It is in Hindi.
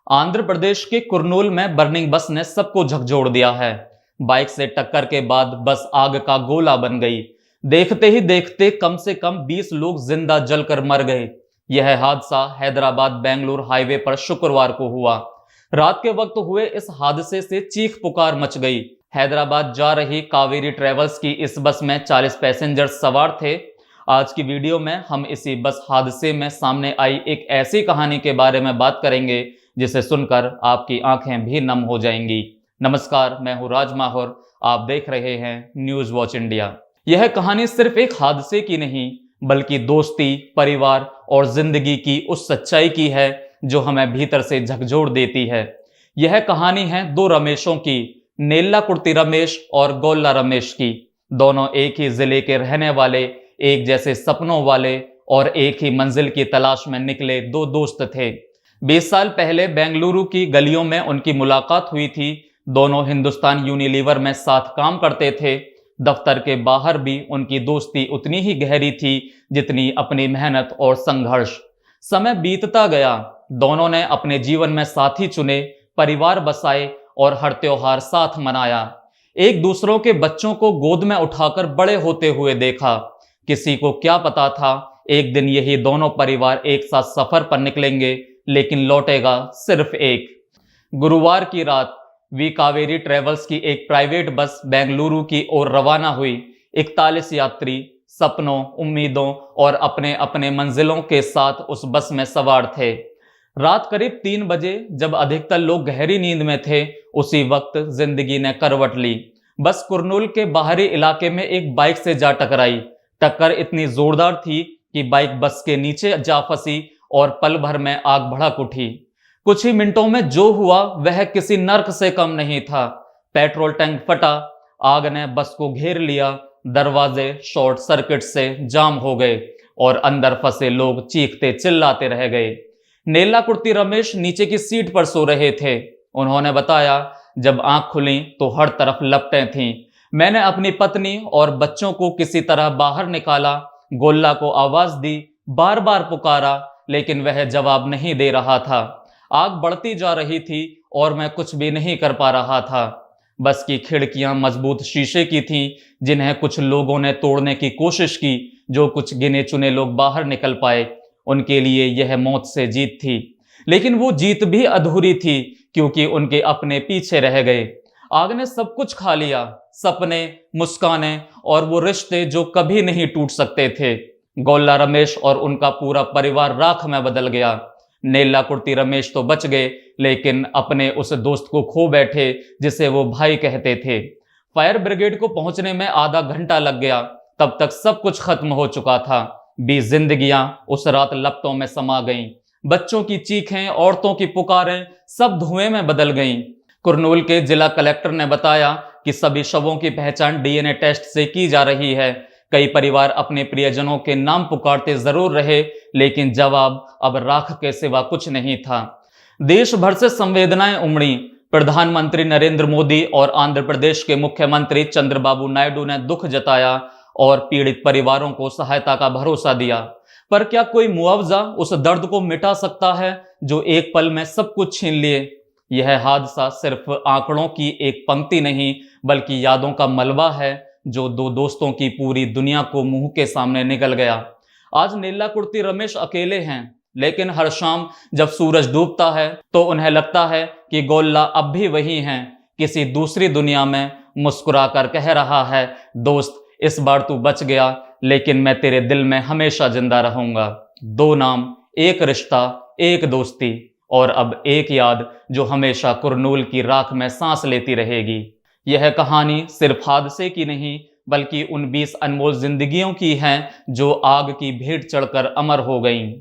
आंध्र प्रदेश के कुर्नूल में बर्निंग बस ने सबको झकझोर दिया है। बाइक से टक्कर के बाद बस आग का गोला बन गई। देखते ही देखते कम से कम 20 लोग जिंदा जलकर मर गए। यह हादसा हैदराबाद बेंगलुरु हाईवे पर शुक्रवार को हुआ। रात के वक्त हुए इस हादसे से चीख पुकार मच गई। हैदराबाद जा रही कावेरी ट्रेवल्स की इस बस में 40 पैसेंजर सवार थे। आज की वीडियो में हम इसी बस हादसे में सामने आई एक ऐसी कहानी के बारे में बात करेंगे जिसे सुनकर आपकी आंखें भी नम हो जाएंगी। नमस्कार, मैं हूं राज माहौर। आप देख रहे हैं न्यूज वॉच इंडिया। यह कहानी सिर्फ एक हादसे की नहीं बल्कि दोस्ती, परिवार और जिंदगी की उस सच्चाई की है जो हमें भीतर से झकझोर देती है। यह कहानी है दो रमेशों की, नेल्लाकुर्ती रमेश और गोल्ला रमेश की। दोनों एक ही जिले के रहने वाले, एक जैसे सपनों वाले और एक ही मंजिल की तलाश में निकले दो दोस्त थे। 20 साल पहले बेंगलुरु की गलियों में उनकी मुलाकात हुई थी। दोनों हिंदुस्तान यूनिलीवर में साथ काम करते थे। दफ्तर के बाहर भी उनकी दोस्ती उतनी ही गहरी थी जितनी अपनी मेहनत और संघर्ष। समय बीतता गया, दोनों ने अपने जीवन में साथी चुने, परिवार बसाए और हर त्योहार साथ मनाया। एक दूसरों के बच्चों को गोद में उठाकर बड़े होते हुए देखा। किसी को क्या पता था एक दिन यही दोनों परिवार एक साथ सफर पर निकलेंगे, लेकिन लौटेगा सिर्फ एक। गुरुवार की रात वी कावेरी ट्रेवल्स की एक प्राइवेट बस बेंगलुरु की ओर रवाना हुई। 41 यात्री सपनों, उम्मीदों और अपने अपने मंजिलों के साथ उस बस में सवार थे। रात करीब 3 बजे जब अधिकतर लोग गहरी नींद में थे, उसी वक्त जिंदगी ने करवट ली। बस कुर्नूल के बाहरी इलाके में एक बाइक से जा टकराई। टक्कर इतनी जोरदार थी कि बाइक बस के नीचे जा फंसी और पल भर में आग भड़क उठी। कुछ ही मिनटों में जो हुआ वह किसी नर्क से कम नहीं था। पेट्रोल टैंक फटा, आग ने बस को घेर लिया, दरवाजे शॉर्ट सर्किट से जाम हो गए और अंदर फंसे लोग चीखते चिल्लाते रह गए। नेल्लाकुर्ती रमेश नीचे की सीट पर सो रहे थे। उन्होंने बताया, जब आंख खुली तो हर तरफ लपटें थीं। मैंने अपनी पत्नी और बच्चों को किसी तरह बाहर निकाला, गोल्ला को आवाज दी, बार बार पुकारा, लेकिन वह जवाब नहीं दे रहा था। आग बढ़ती जा रही थी और मैं कुछ भी नहीं कर पा रहा था। बस की खिड़कियां मजबूत शीशे की थीं, जिन्हें कुछ लोगों ने तोड़ने की कोशिश की। जो कुछ गिने चुने लोग बाहर निकल पाए, उनके लिए यह मौत से जीत थी। लेकिन वो जीत भी अधूरी थी क्योंकि उनके अपने पीछे रह गए। आग ने सब कुछ खा लिया, सपने, मुस्कानें और वो रिश्ते जो कभी नहीं टूट सकते थे। गोल्ला रमेश और उनका पूरा परिवार राख में बदल गया। नेल्लाकुर्ती रमेश तो बच गए, लेकिन अपने उस दोस्त को खो बैठे जिसे वो भाई कहते थे। फायर ब्रिगेड को पहुंचने में आधा घंटा लग गया। तब तक सब कुछ खत्म हो चुका था। 20 जिंदगियां उस रात लपटों में समा गईं। बच्चों की चीखें, औरतों की पुकारें सब धुएं में बदल गईं। कुर्नूल के जिला कलेक्टर ने बताया कि सभी शवों की पहचान डीएनए टेस्ट से की जा रही है। कई परिवार अपने प्रियजनों के नाम पुकारते जरूर रहे, लेकिन जवाब अब राख के सिवा कुछ नहीं था। देश भर से संवेदनाएं उमड़ी। प्रधानमंत्री नरेंद्र मोदी और आंध्र प्रदेश के मुख्यमंत्री चंद्रबाबू नायडू ने दुख जताया और पीड़ित परिवारों को सहायता का भरोसा दिया। पर क्या कोई मुआवजा उस दर्द को मिटा सकता है जो एक पल में सब कुछ छीन लिए? यह हादसा सिर्फ आंकड़ों की एक पंक्ति नहीं बल्कि यादों का मलबा है जो दो दोस्तों की पूरी दुनिया को मुंह के सामने निकल गया। आज नेल्लाकुर्ती रमेश अकेले हैं, लेकिन हर शाम जब सूरज डूबता है तो उन्हें लगता है कि गोल्ला अब भी वही हैं, किसी दूसरी दुनिया में मुस्कुरा कर कह रहा है, दोस्त इस बार तू बच गया, लेकिन मैं तेरे दिल में हमेशा जिंदा रहूंगा। 2 नाम, एक रिश्ता, एक दोस्ती और अब एक याद जो हमेशा कुर्नूल की राख में सांस लेती रहेगी। यह कहानी सिर्फ हादसे की नहीं बल्कि उन 20 अनमोल जिंदगियों की है जो आग की भेंट चढ़कर अमर हो गईं।